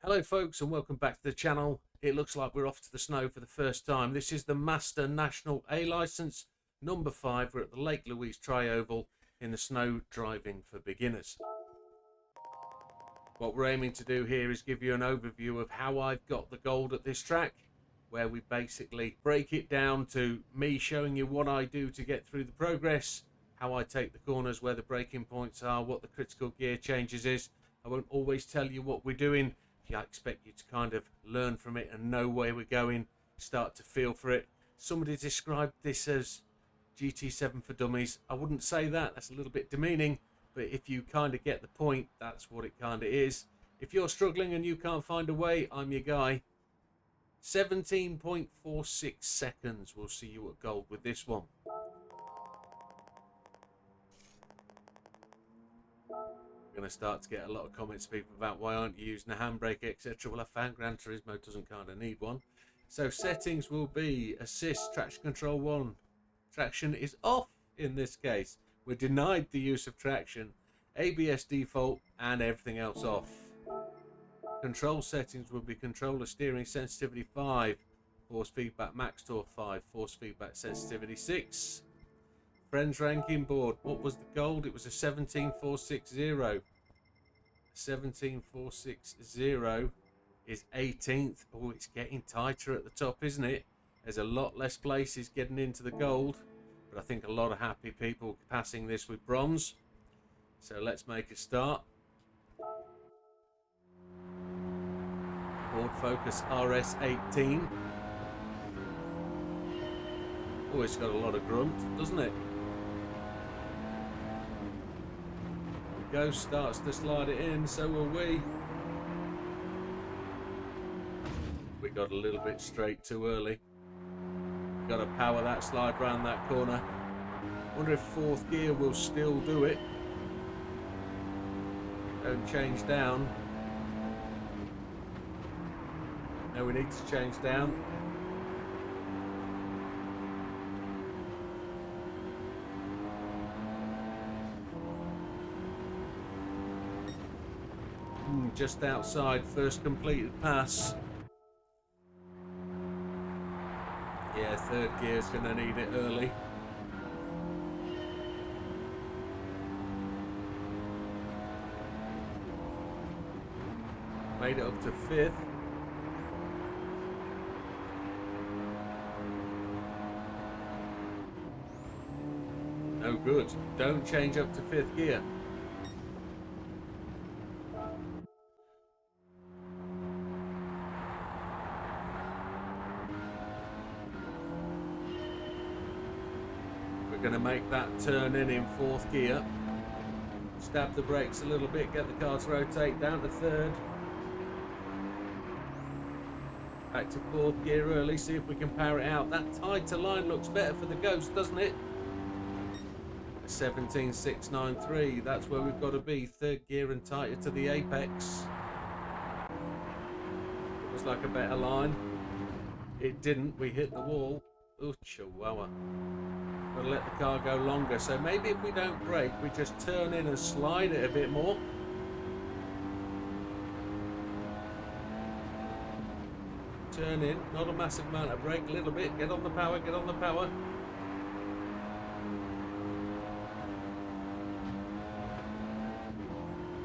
Hello folks and welcome back to the channel. It looks like we're off to the snow for the first time. This is the Master National A Licence number 5. We're at the Lake Louise Tri-Oval in the snow driving for beginners. What we're aiming to do here is give you an overview of how I've got the gold at this track, where we basically break it down to me showing you what I do to get through the progress, how I take the corners, where the braking points are, what the critical gear changes is. I won't always tell you what we're doing. I expect you to kind of learn from it and know where we're going, start to feel for it. Somebody described this as GT7 for dummies. I wouldn't say that, that's a little bit demeaning, but if you kind of get the point, that's what it kind of is. If you're struggling and you can't find a way, I'm your guy. 17.46 seconds will see you at gold with this one. Going to start to get a lot of comments, people, about why aren't you using a handbrake, etc. Well, I found Gran Turismo doesn't kind of need one. So settings will be assist, traction control 1. Traction is off in this case. We're denied the use of traction. ABS default and everything else off. Control settings will be controller steering sensitivity 5, force feedback max torque 5, force feedback sensitivity 6. Friends ranking board, what was the gold? It was a 17.460. 17.460 is 18th. Oh, it's getting tighter at the top, isn't it? There's a lot less places getting into the gold, but I think a lot of happy people passing this with bronze. So let's make a start. Ford Focus RS18. Oh, it's got a lot of grunt, doesn't it? Ghost starts to slide it in, so will we. We got a little bit straight too early. Got to power that slide round that corner. Wonder if fourth gear will still do it. Don't change down. No, we need to change down. Just outside first completed pass. Yeah, third gear's gonna need it early. Made it up to 5th. No good. Don't change up to 5th gear. We're going to make that turn in 4th gear. Stab the brakes a little bit, get the car to rotate down to 3rd. Back to 4th gear early, see if we can power it out. That tighter line looks better for the Ghost, doesn't it? 17.693, that's where we've got to be. 3rd gear and tighter to the apex. It was like a better line. It didn't, we hit the wall. Oh, chihuahua. Got to let the car go longer, so maybe if we don't brake, we just turn in and slide it a bit more. Turn in, not a massive amount of brake, a little bit. Get on the power, get on the power.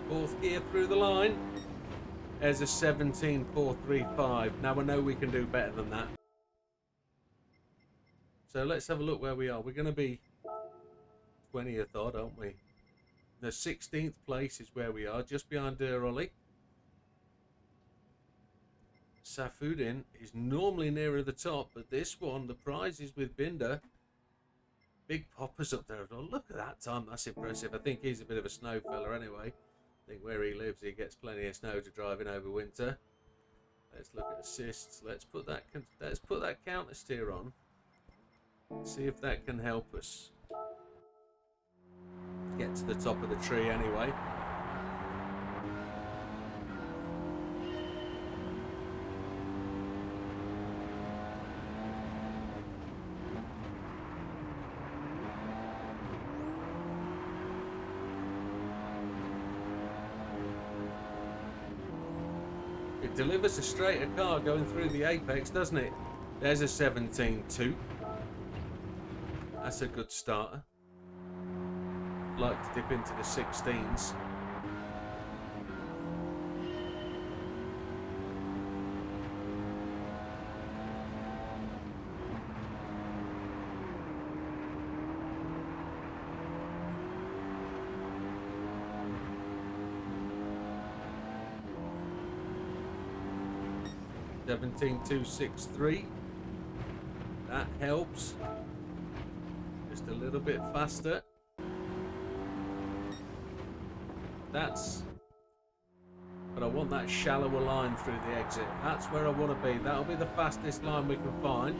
Fourth gear through the line. There's a 17.435. Now I know we can do better than that. So let's have a look where we are. We're going to be 20th odd, aren't we? The 16th place is where we are, just behind Ollie. Safudin is normally nearer the top, but this one, the prize is with Binder. Big poppers up there. Oh, look at that time, that's impressive. I think he's a bit of a snow fella anyway. I think where he lives, he gets plenty of snow to drive in over winter. Let's look at assists. Let's put that counter steer on. See if that can help us get to the top of the tree anyway. It delivers a straighter car going through the apex, doesn't it? There's a 17.2. That's a good starter. Like to dip into the 16s. $17,263. That helps. Just a little bit faster. But I want that shallower line through the exit. That's where I want to be. That'll be the fastest line we can find.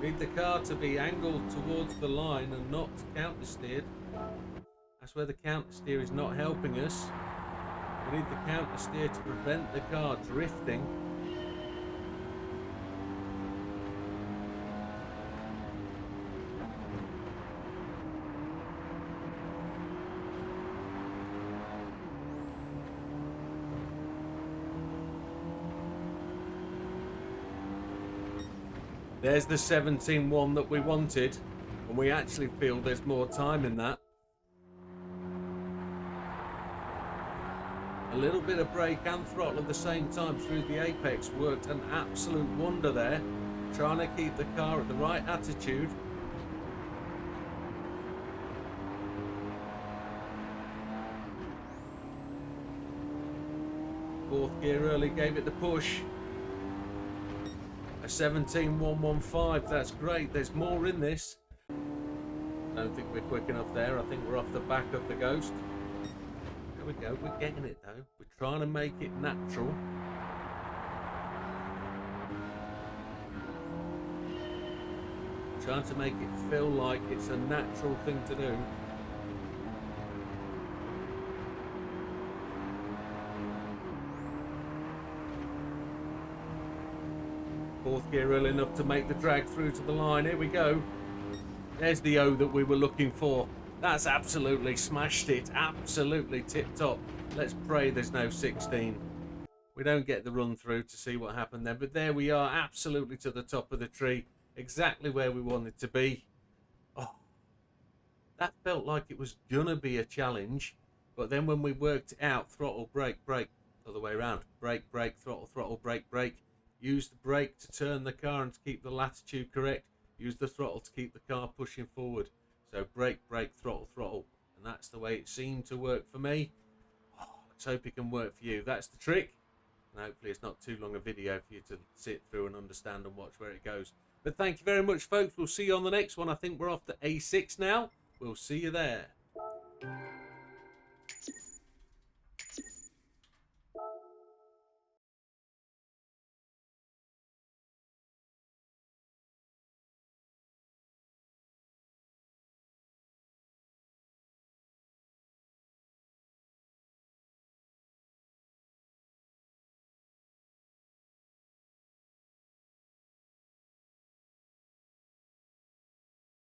We need the car to be angled towards the line and not counter steered. That's where the counter steer is not helping us. We need the counter steer to prevent the car drifting. There's the 17.1 that we wanted, and we actually feel there's more time in that. A little bit of brake and throttle at the same time through the apex worked an absolute wonder there. Trying to keep the car at the right attitude. Fourth gear early gave it the push. A 17.115, that's great. There's more in this. Don't think we're quick enough there. I think we're off the back of the Ghost. There we go. We're getting it though. We're trying to make it natural. Trying to make it feel like it's a natural thing to do. Fourth gear early enough to make the drag through to the line. Here we go. There's the O that we were looking for. That's absolutely smashed it. Absolutely tip top. Let's pray there's no 16. We don't get the run through to see what happened there. But there we are, absolutely to the top of the tree. Exactly where we wanted to be. Oh, that felt like it was gonna be a challenge. But then when we worked it out, throttle, brake, brake, other way around. Brake, brake, throttle, throttle, brake, brake. Use the brake to turn the car and to keep the latitude correct. Use the throttle to keep the car pushing forward. So brake, brake, throttle, throttle. And that's the way it seemed to work for me. Oh, let's hope it can work for you. That's the trick. And hopefully it's not too long a video for you to sit through and understand and watch where it goes. But thank you very much, folks. We'll see you on the next one. I think we're off to A6 now. We'll see you there.